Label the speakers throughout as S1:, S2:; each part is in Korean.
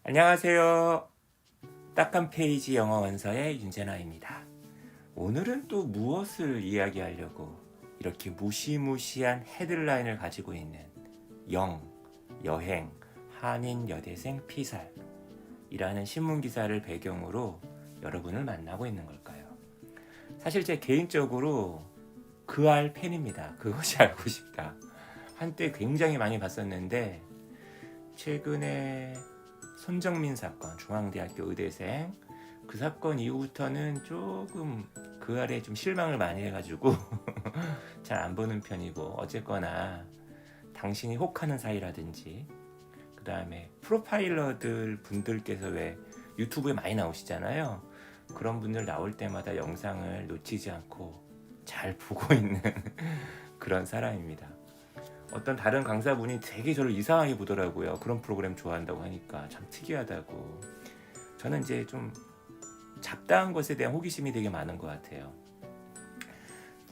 S1: 안녕하세요. 딱한 페이지 영어 원서의 윤재나입니다. 오늘은 또 무엇을 이야기하려고 이렇게 무시무시한 헤드라인을 가지고 있는 여행, 한인 여대생 피살이라는 신문기사를 배경으로 여러분을 만나고 있는 걸까요? 사실 제 개인적으로 그 알 팬입니다. 그것이 알고 싶다. 한때 굉장히 많이 봤었는데 최근에 손정민 사건, 중앙대학교 의대생 그 사건 이후부터는 조금 그 아래 좀 실망을 많이 해가지고 잘 안 보는 편이고, 어쨌거나 당신이 혹하는 사이라든지 그 다음에 프로파일러들 분들께서 왜 유튜브에 많이 나오시잖아요. 그런 분들 나올 때마다 영상을 놓치지 않고 잘 보고 있는 그런 사람입니다. 어떤 다른 강사분이 되게 저를 이상하게 보더라고요. 그런 프로그램 좋아한다고 하니까 참 특이하다고. 저는 이제 좀 잡다한 것에 대한 호기심이 되게 많은 것 같아요.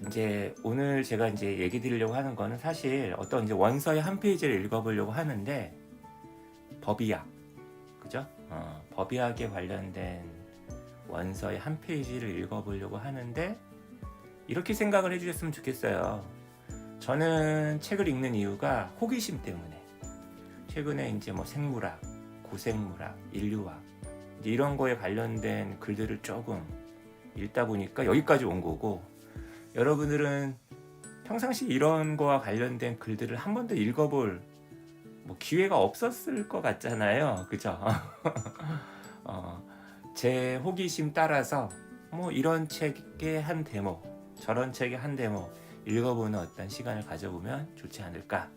S1: 이제 오늘 제가 이제 얘기 드리려고 하는 거는 사실 어떤 이제 원서의 한 페이지를 읽어보려고 하는데, 법의학, 그죠? 법의학에 관련된 원서의 한 페이지를 읽어보려고 하는데, 이렇게 생각을 해주셨으면 좋겠어요. 저는 책을 읽는 이유가 호기심 때문에. 최근에 이제 뭐 생물학, 고생물학, 인류학 이제 이런 거에 관련된 글들을 조금 읽다 보니까 여기까지 온 거고, 여러분들은 평상시 이런 거와 관련된 글들을 한 번도 읽어볼 뭐 기회가 없었을 것 같잖아요, 그죠? 제 호기심 따라서 뭐 이런 책의 한 대목, 저런 책의 한 대목 읽어보는 어떤 시간을 가져보면 좋지 않을까,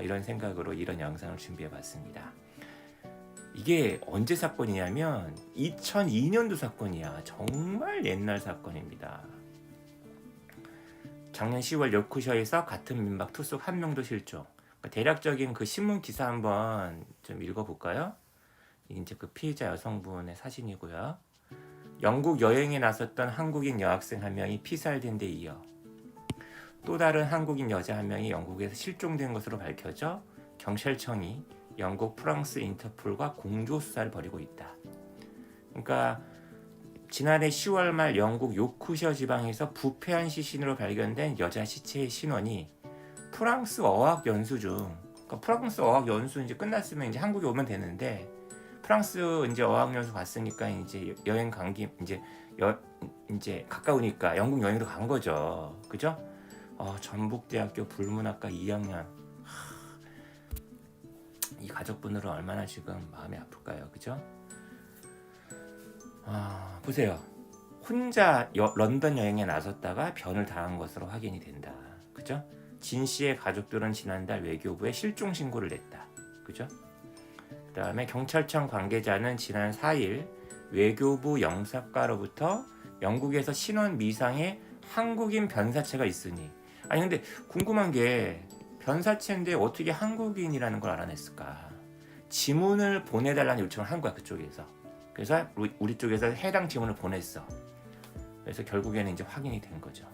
S1: 이런 생각으로 이런 영상을 준비해봤습니다. 이게 언제 사건이냐면 2002년도 사건이야. 정말 옛날 사건입니다. 작년 10월 요크셔에서 같은 민박 투숙 한 명도 실종. 그러니까 대략적인 그 신문 기사 한번 좀 읽어볼까요? 이제 그 피해자 여성분의 사진이고요. 영국 여행에 나섰던 한국인 여학생 한 명이 피살된 데 이어 또 다른 한국인 여자 한 명이 영국에서 실종된 것으로 밝혀져 경찰청이 영국, 프랑스 인터폴과 공조 수사를 벌이고 있다. 그러니까 지난해 10월 말 영국 요크셔 지방에서 부패한 시신으로 발견된 여자 시체의 신원이 프랑스 어학 연수 중, 그러니까 프랑스 어학 연수 이제 끝났으면 이제 한국에 오면 되는데, 프랑스 이제 어학 연수 갔으니까 이제 여행 간 김 이제 가까우니까 영국 여행으로 간 거죠, 그죠? 전북대학교 불문학과 2학년. 이 가족분들은 얼마나 지금 마음이 아플까요, 그죠? 보세요. 혼자 런던 여행에 나섰다가 변을 당한 것으로 확인이 된다, 그죠? 진 씨의 가족들은 지난달 외교부에 실종 신고를 냈다, 그죠? 그 다음에 경찰청 관계자는 지난 4일 외교부 영사과로부터 영국에서 신원 미상의 한국인 변사체가 있으니, 아니 근데 궁금한 게 변사체인데 어떻게 한국인이라는 걸 알아냈을까? 지문을 보내달라는 요청을 한 거야, 그쪽에서. 그래서 우리 쪽에서 해당 지문을 보냈어. 그래서 결국에는 이제 확인이 된 거죠.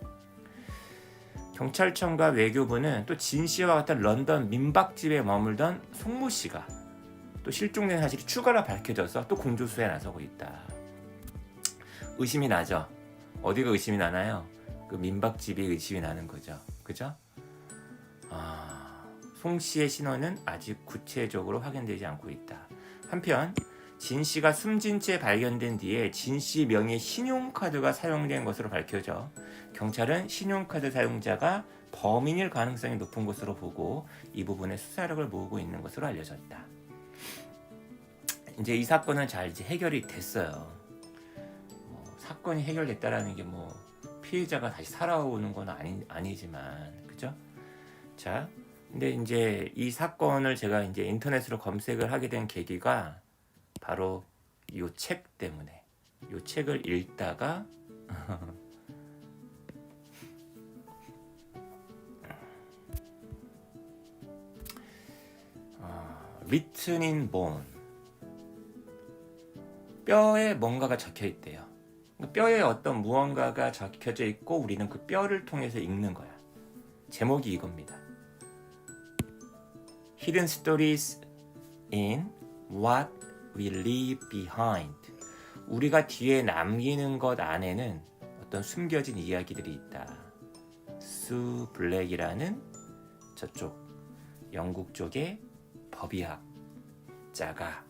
S1: 경찰청과 외교부는 또 진 씨와 같은 런던 민박집에 머물던 송모 씨가 또 실종된 사실이 추가로 밝혀져서 또 공조수에 나서고 있다. 의심이 나죠. 어디가 의심이 나나요? 그 민박집이 의심이 나는 거죠, 그죠? 송 씨의 신원은 아직 구체적으로 확인되지 않고 있다. 한편 진 씨가 숨진 채 발견된 뒤에 진 씨 명의 신용카드가 사용된 것으로 밝혀져 경찰은 신용카드 사용자가 범인일 가능성이 높은 것으로 보고 이 부분에 수사력을 모으고 있는 것으로 알려졌다. 이제 이 사건은 잘 이제 해결이 됐어요. 사건이 해결됐다라는 게 뭐 피해자가 다시 살아오는 건 아니지만, 그죠? 자, 근데 이제 이 사건을 제가 이제 인터넷으로 검색을 하게 된 계기가 바로 이 책 때문에. 이 책을 읽다가 Written in bone, 뼈에 뭔가가 적혀 있대요. 뼈에 어떤 무언가가 적혀져 있고 우리는 그 뼈를 통해서 읽는 거야. 제목이 이겁니다. Hidden Stories in What we leave behind. 우리가 뒤에 남기는 것 안에는 어떤 숨겨진 이야기들이 있다. 수 블랙이라는 저쪽 영국 쪽의 법의학자가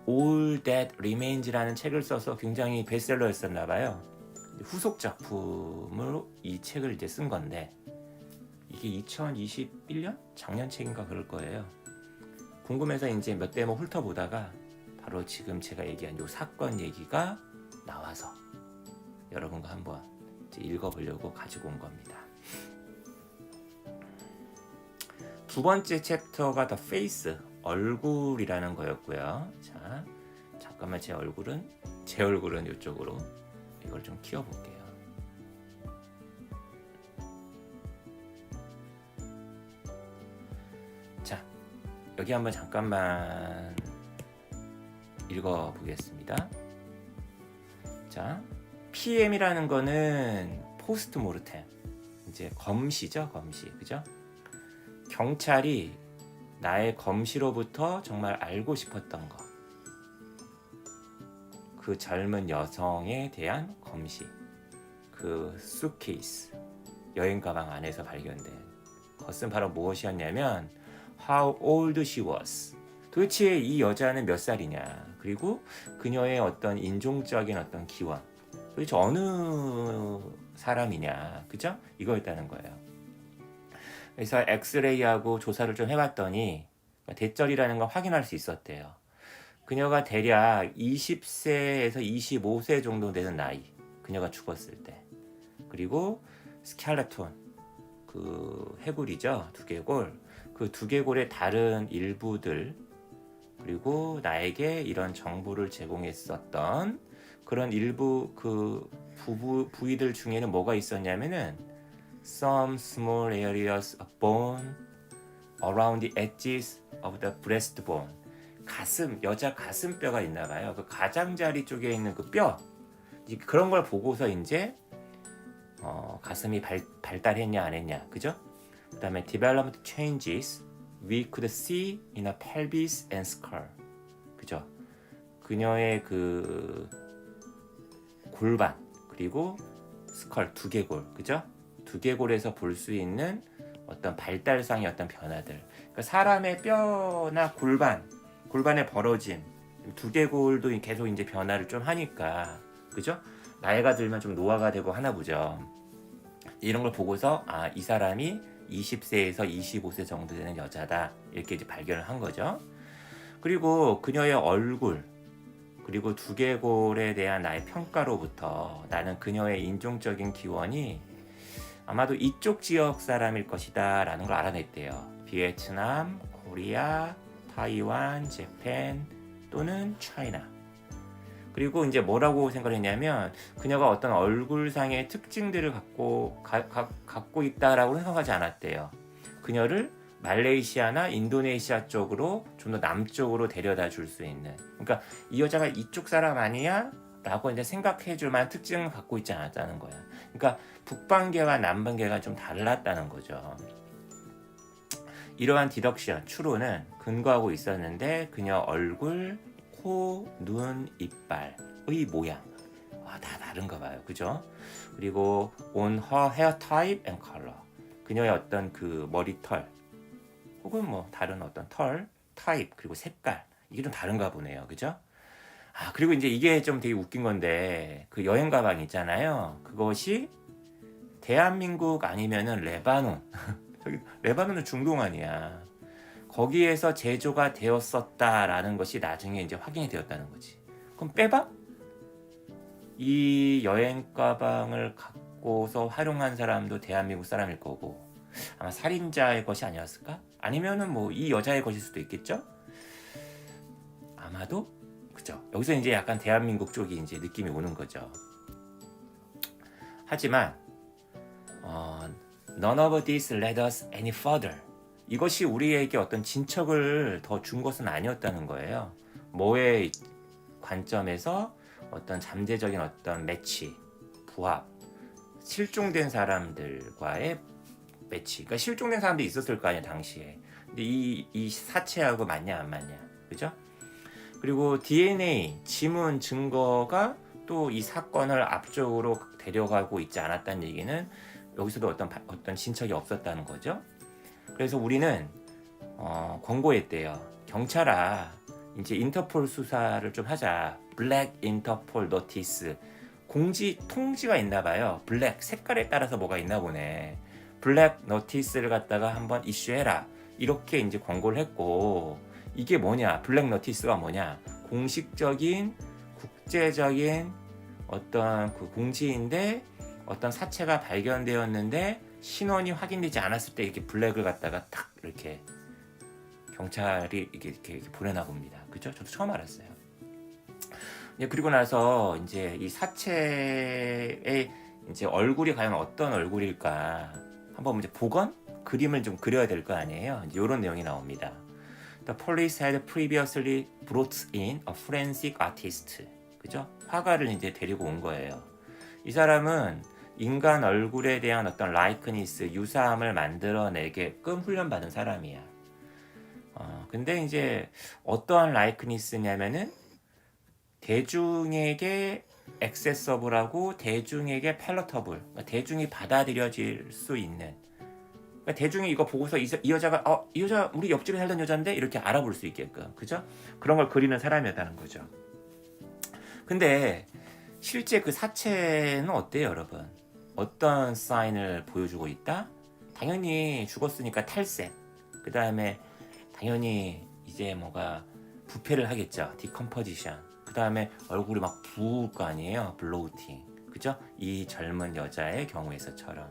S1: All That Remains라는 책을 써서 굉장히 베스트셀러였었나 봐요. 후속 작품으로 이 책을 이제 쓴 건데 이게 2021년? 작년 책인가 그럴 거예요. 궁금해서 이제 몇 대목 훑어보다가 바로 지금 제가 얘기한 요 사건 얘기가 나와서 여러분과 한번 이제 읽어보려고 가지고 온 겁니다. 두 번째 챕터가 The Face, 얼굴이라는 거였고요. 자, 잠깐만 제 얼굴은 이쪽으로 이걸 좀 키워볼게요. 자, 여기 한번 잠깐만 읽어보겠습니다. 자, PM이라는 거는 포스트 모르템, 이제 검시죠, 검시, 그죠? 경찰이 나의 검시로부터 정말 알고 싶었던 거, 그 젊은 여성에 대한 검시, 그 수케이스, 여행 가방 안에서 발견된 것은 바로 무엇이었냐면 How old she was. 도대체 이 여자는 몇 살이냐, 그리고 그녀의 어떤 인종적인 어떤 기원, 도대체 어느 사람이냐, 그죠? 이거였다는 거예요. 그래서 엑스레이하고 조사를 좀 해봤더니 대절이라는 걸 확인할 수 있었대요. 그녀가 대략 20세에서 25세 정도 되는 나이, 그녀가 죽었을 때. 그리고 스켈레톤, 그 해골이죠, 두개골, 그 두개골의 다른 일부들, 그리고 나에게 이런 정보를 제공했었던 그런 일부 그 부위들 중에는 뭐가 있었냐면은 some small areas of bone around the edges of the breastbone. 가슴, 여자 가슴뼈가 있나 봐요. 그 가장자리 쪽에 있는 그 뼈, 그런 걸 보고서 이제 가슴이 발달했냐 안 했냐, 그죠? 그 다음에 development changes we could see in a pelvis and skull, 그죠? 그녀의 그 골반 그리고 스컬, 두개골, 그죠? 두개골에서 볼 수 있는 어떤 발달상의 어떤 변화들, 그러니까 사람의 뼈나 골반의 벌어짐, 두개골도 계속 이제 변화를 좀 하니까, 그죠? 나이가 들면 좀 노화가 되고 하나 보죠. 이런 걸 보고서 이 사람이 20세에서 25세 정도 되는 여자다, 이렇게 이제 발견을 한 거죠. 그리고 그녀의 얼굴, 그리고 두개골에 대한 나의 평가로부터 나는 그녀의 인종적인 기원이 아마도 이쪽 지역 사람일 것이다 라는 걸 알아냈대요. 비에트남, 코리아, 타이완, 재팬 또는 차이나. 그리고 이제 뭐라고 생각을 했냐면 그녀가 어떤 얼굴상의 특징들을 갖고 있다라고 생각하지 않았대요. 그녀를 말레이시아나 인도네시아 쪽으로 좀 더 남쪽으로 데려다 줄 수 있는, 그러니까 이 여자가 이쪽 사람 아니야? 라고 이제 생각해 줄 만한 특징을 갖고 있지 않았다는 거야. 그러니까 북방계와 남방계가 좀 달랐다는 거죠. 이러한 디덕션, 추론은 근거하고 있었는데 그녀 얼굴, 코, 눈, 이빨의 모양 다 다른가 봐요, 그죠? 그리고 on her hair type and color, 그녀의 어떤 그 머리털 혹은 뭐 다른 어떤 털, 타입, 그리고 색깔, 이게 좀 다른가 보네요, 그죠? 그리고 이제 이게 좀 되게 웃긴 건데 그 여행 가방 있잖아요, 그것이 대한민국 아니면은 레바논 저기 레바논은 중동 아니야, 거기에서 제조가 되었었다라는 것이 나중에 이제 확인이 되었다는 거지. 그럼 빼봐? 이 여행 가방을 갖고서 활용한 사람도 대한민국 사람일 거고 아마 살인자의 것이 아니었을까? 아니면은 뭐 이 여자의 것일 수도 있겠죠? 아마도, 그죠? 여기서 이제 약간 대한민국 쪽이 이제 느낌이 오는 거죠. 하지만 none of this led us any further. 이것이 우리에게 어떤 진척을 더 준 것은 아니었다는 거예요. 뭐의 관점에서 어떤 잠재적인 어떤 매치, 부합, 실종된 사람들과의 매치. 그러니까 실종된 사람들이 있었을 거 아니야 당시에. 근데 이 사체하고 맞냐 안 맞냐, 그죠? 그리고 DNA, 지문, 증거가 또 이 사건을 앞쪽으로 데려가고 있지 않았다는 얘기는 여기서도 어떤 진척이 없었다는 거죠. 그래서 우리는 권고했대요. 경찰아, 이제 인터폴 수사를 좀 하자. 블랙 인터폴 노티스. 통지가 있나 봐요. 블랙 색깔에 따라서 뭐가 있나 보네. 블랙 노티스를 갖다가 한번 이슈해라. 이렇게 이제 권고를 했고, 이게 뭐냐? 블랙 노티스가 뭐냐? 공식적인 국제적인 어떤 그 공지인데 어떤 사체가 발견되었는데 신원이 확인되지 않았을 때 이렇게 블랙을 갖다가 딱 이렇게 경찰이 이렇게 보내나 봅니다. 그죠? 저도 처음 알았어요. 그리고 나서 이제 이 사체의 이제 얼굴이 과연 어떤 얼굴일까 한번 이제 그림을 좀 그려야 될 거 아니에요. 이제 이런 내용이 나옵니다. The police had previously brought in a forensic artist. 그죠? 화가를 이제 데리고 온 거예요. 이 사람은 인간 얼굴에 대한 어떤 라이크니스, 유사함을 만들어내게끔 훈련받은 사람이야. 근데 이제 어떠한 라이크니스냐면은 대중에게 액세서블하고 대중에게 팰러터블, 그러니까 대중이 받아들여질 수 있는, 그러니까 대중이 이거 보고서 이 여자가 이 여자 우리 옆집에 살던 여잔데 이렇게 알아볼 수 있게끔, 그죠? 그런 걸 그리는 사람이었다는 거죠. 근데 실제 그 사체는 어때요, 여러분? 어떤 사인을 보여주고 있다? 당연히 죽었으니까 탈색. 그 다음에 당연히 이제 뭐가 부패를 하겠죠. 디컴포지션. 그 다음에 얼굴이 막 부을 거 아니에요. 블로우팅. 그죠? 이 젊은 여자의 경우에서처럼.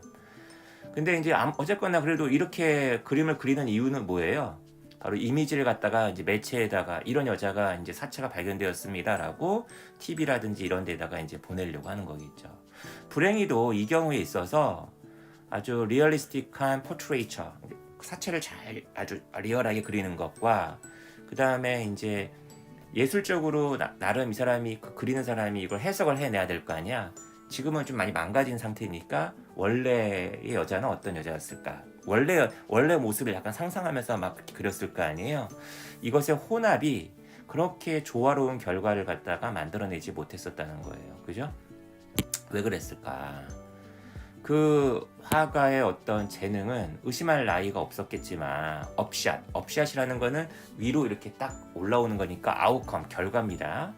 S1: 근데 이제 어쨌거나 그래도 이렇게 그림을 그리는 이유는 뭐예요? 바로 이미지를 갖다가 이제 매체에다가 이런 여자가 이제 사체가 발견되었습니다라고 TV라든지 이런 데다가 이제 보내려고 하는 거겠죠. 불행히도 이 경우에 있어서 아주 리얼리스틱한 포트레이처, 사체를 아주 리얼하게 그리는 것과 그 다음에 이제 예술적으로 나름 이 사람이 그리는 사람이 이걸 해석을 해내야 될 거 아니야. 지금은 좀 많이 망가진 상태니까 원래의 여자는 어떤 여자였을까? 원래 모습을 약간 상상하면서 막 그렸을 거 아니에요. 이것의 혼합이 그렇게 조화로운 결과를 갖다가 만들어내지 못했었다는 거예요. 그죠? 왜 그랬을까? 그 화가의 어떤 재능은 의심할 나위가 없었겠지만 업샷이라는 거는 위로 이렇게 딱 올라오는 거니까 아웃컴, 결과입니다.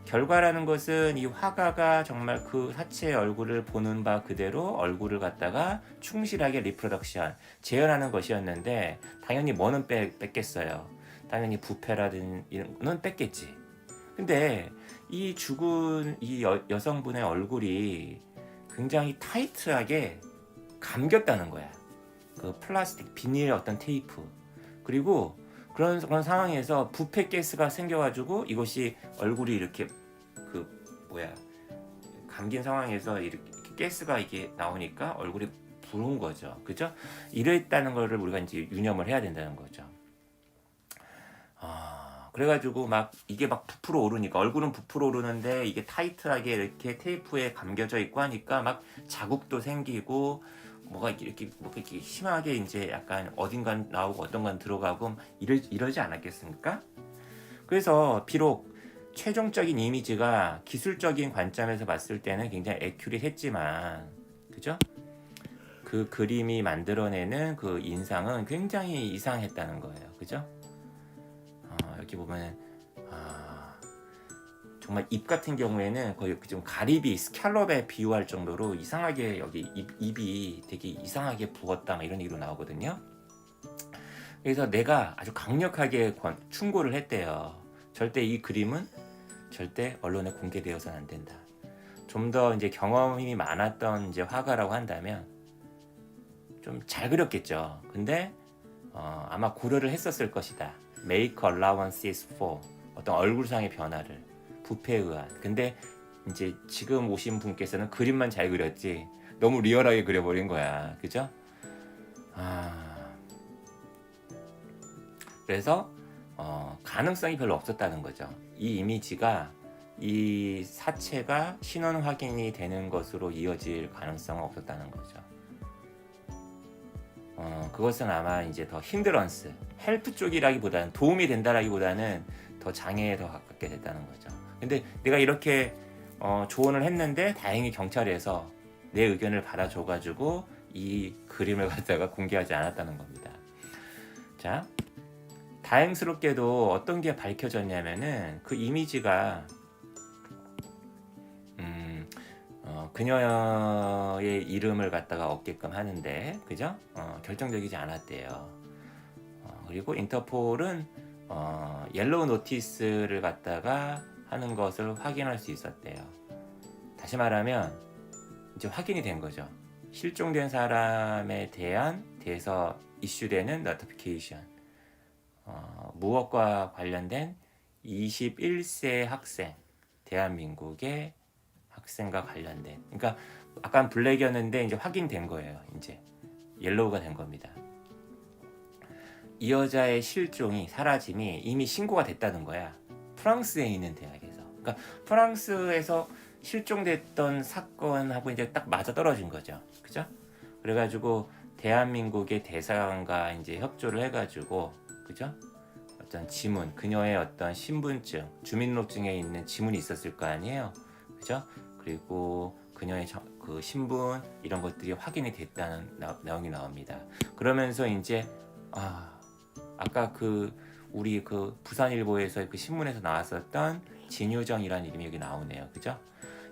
S1: 결과라는 것은 이 화가가 정말 그 사체의 얼굴을 보는 바 그대로 얼굴을 갖다가 충실하게 리프로덕션, 재현하는 것이었는데 당연히 뭐는 뺐겠어요. 당연히 부패라든 이런 거는 뺐겠지. 근데 이 죽은 이 여성분의 얼굴이 굉장히 타이트하게 감겼다는 거야. 그 플라스틱, 비닐의 어떤 테이프. 그리고 그런 상황에서 부패 가스가 생겨가지고 이것이 얼굴이 이렇게 감긴 상황에서 이렇게 가스가 이게 나오니까 얼굴이 부은 거죠. 그죠? 이랬다는 거를 우리가 이제 유념을 해야 된다는 거죠. 그래가지고 이게 부풀어 오르니까 얼굴은 부풀어 오르는데 이게 타이트하게 이렇게 테이프에 감겨져 있고 하니까 막 자국도 생기고 뭐가 이렇게 심하게 이제 약간 어딘간 나오고 어떤간 들어가고 이러지 않았겠습니까? 그래서 비록 최종적인 이미지가 기술적인 관점에서 봤을 때는 굉장히 애큐릿했지만, 그죠? 그 그림이 만들어내는 그 인상은 굉장히 이상했다는 거예요. 그죠? 여기 보면 정말 입 같은 경우에는 거의 좀 가리비, 스칼롭에 비유할 정도로 이상하게 여기 입이 되게 이상하게 부었다 이런 얘기로 나오거든요. 그래서 내가 아주 강력하게 충고를 했대요. 절대 이 그림은 절대 언론에 공개되어서는 안 된다. 좀 더 이제 경험이 많았던 이제 화가라고 한다면 좀 잘 그렸겠죠. 근데 아마 고려를 했었을 것이다. Make allowances for 어떤 얼굴상의 변화를, 부패에 의한. 근데 이제 지금 오신 분께서는 그림만 잘 그렸지 너무 리얼하게 그려버린 거야. 그죠? 그래서 가능성이 별로 없었다는 거죠. 이 이미지가, 이 사체가 신원 확인이 되는 것으로 이어질 가능성은 없었다는 거죠. 그것은 아마 이제 더 힌드런스, 헬프 쪽이라기보다는, 도움이 된다라기보다는 더 더 장애에 더 가깝게 됐다는 거죠. 근데 내가 이렇게 조언을 했는데 다행히 경찰에서 내 의견을 받아줘가지고 이 그림을 갖다가 공개하지 않았다는 겁니다. 자, 다행스럽게도 어떤 게 밝혀졌냐면은 그 이미지가 그녀의 이름을 갖다가 얻게끔 하는데, 그죠? 결정적이지 않았대요. 그리고 인터폴은 옐로우 노티스를 갖다가 하는 것을 확인할 수 있었대요. 다시 말하면 이제 확인이 된 거죠. 실종된 사람에 대해서 이슈되는 노티피케이션, 무엇과 관련된 21세 학생, 대한민국의 학생과 관련된, 그러니까 아까 블랙이었는데 이제 확인된 거예요. 이제 옐로우가 된 겁니다. 이 여자의 실종이, 사라짐이 이미 신고가 됐다는 거야. 프랑스에 있는 대학에서. 그러니까 프랑스에서 실종됐던 사건하고 이제 딱 맞아 떨어진 거죠. 그죠? 그래가지고 대한민국의 대사관과 이제 협조를 해가지고, 그죠? 어떤 지문, 그녀의 어떤 신분증, 주민등록증에 있는 지문이 있었을 거 아니에요. 그죠? 그리고 그녀의 그 신분 이런 것들이 확인이 됐다는 내용이 나옵니다. 그러면서 이제 아까 우리 부산일보에서 그 신문에서 나왔었던 진유정이라는 이름이 여기 나오네요. 그죠?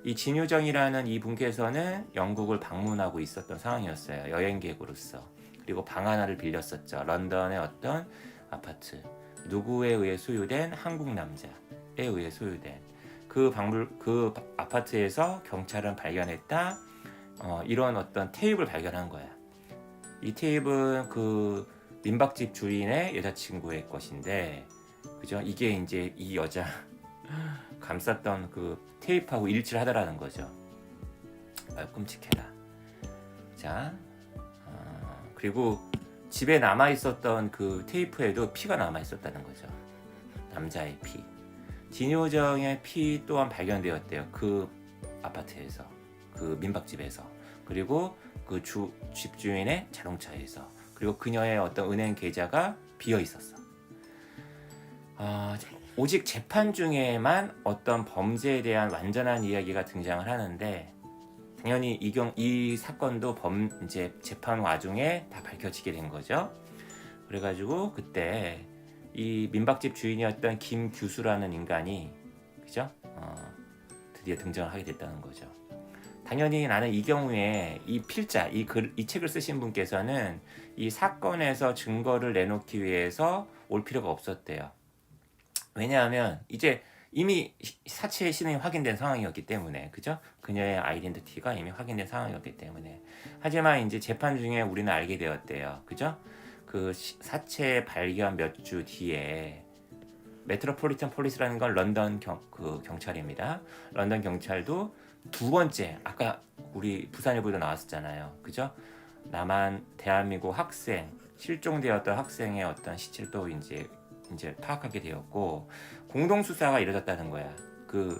S1: 이 진유정이라는 이 분께서는 영국을 방문하고 있었던 상황이었어요. 여행객으로서. 그리고 방 하나를 빌렸었죠. 런던의 어떤 아파트. 누구에 의해 소유된 한국 남자에 의해 소유된 그 아파트에서 경찰은 발견했다. 이런 어떤 테이프를 발견한 거야. 이 테이프는 그 민박집 주인의 여자친구의 것인데, 그죠? 이게 이제 이 여자 감쌌던 그 테이프하고 일치를 하더라는 거죠. 끔찍해라. 자, 그리고 집에 남아 있었던 그 테이프에도 피가 남아 있었다는 거죠. 남자의 피. 진효정의 피 또한 발견되었대요. 그 아파트에서, 그 민박집에서, 그리고 그 집주인의 자동차에서, 그리고 그녀의 어떤 은행 계좌가 비어 있었어. 오직 재판 중에만 어떤 범죄에 대한 완전한 이야기가 등장을 하는데, 당연히 이 사건도 이제 재판 와중에 다 밝혀지게 된 거죠. 그래가지고 그때 이 민박집 주인이었던 김규수라는 인간이, 그죠? 드디어 등장을 하게 됐다는 거죠. 당연히 나는 이 경우에 이 필자, 이 책을 쓰신 분께서는 이 사건에서 증거를 내놓기 위해서 올 필요가 없었대요. 왜냐하면 이제 이미 사체의 신원이 확인된 상황이었기 때문에, 그죠? 그녀의 아이덴티티가 이미 확인된 상황이었기 때문에. 하지만 이제 재판 중에 우리는 알게 되었대요. 그죠? 그 사체 발견 몇 주 뒤에 메트로폴리탄 폴리스라는 건 런던 경찰입니다. 런던 경찰도 두 번째, 아까 우리 부산일보도 나왔었잖아요. 그죠? 대한민국 학생, 실종되었던 학생의 어떤 시체를 또 이제 파악하게 되었고, 공동 수사가 이루어졌다는 거야.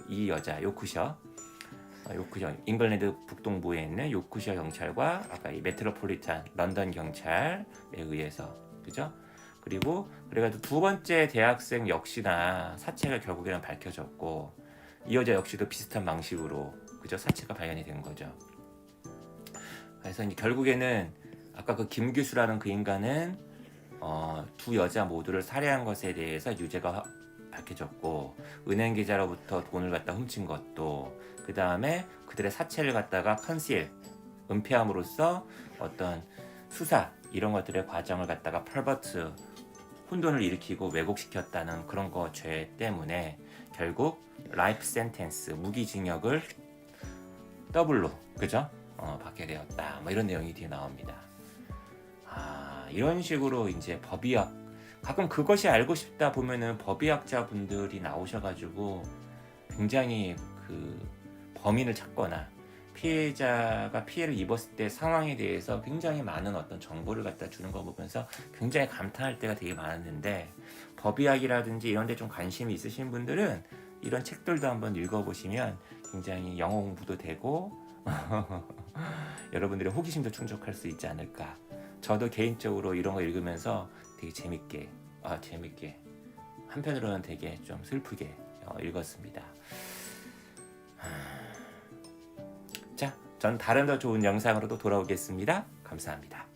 S1: 이 여자 요크셔, 잉글랜드 북동부에 있는 요크셔 경찰과 아까 이 메트로폴리탄 런던 경찰에 의해서, 그죠? 그리고 그래가지고 두 번째 대학생 역시나 사체가 결국에는 밝혀졌고, 이 여자 역시도 비슷한 방식으로, 그죠? 사체가 발견이 된 거죠. 그래서 이제 결국에는 아까 그 김규수라는 그 인간은 두 여자 모두를 살해한 것에 대해서 유죄가 밝혀졌고, 은행 계좌로부터 돈을 갖다 훔친 것도, 그 다음에 그들의 사체를 갖다가 은폐함으로써 어떤 수사 이런 것들의 과정을 갖다가 펄버트, 혼돈을 일으키고 왜곡시켰다는 그런 죄 때문에 결국 라이프 센텐스, 무기징역을 더블로, 그죠? 받게 되었다. 뭐 이런 내용이 뒤에 나옵니다. 이런 식으로 이제 법의학, 가끔 그것이 알고 싶다 보면은 법의학자 분들이 나오셔가지고 굉장히 그 범인을 찾거나 피해자가 피해를 입었을 때 상황에 대해서 굉장히 많은 어떤 정보를 갖다 주는 거 보면서 굉장히 감탄할 때가 되게 많았는데, 법의학이라든지 이런 데 좀 관심이 있으신 분들은 이런 책들도 한번 읽어보시면 굉장히 영어 공부도 되고 여러분들의 호기심도 충족할 수 있지 않을까. 저도 개인적으로 이런 거 읽으면서 되게 재밌게 한편으로는 되게 좀 슬프게 읽었습니다. 자, 전 다른 더 좋은 영상으로 또 돌아오겠습니다. 감사합니다.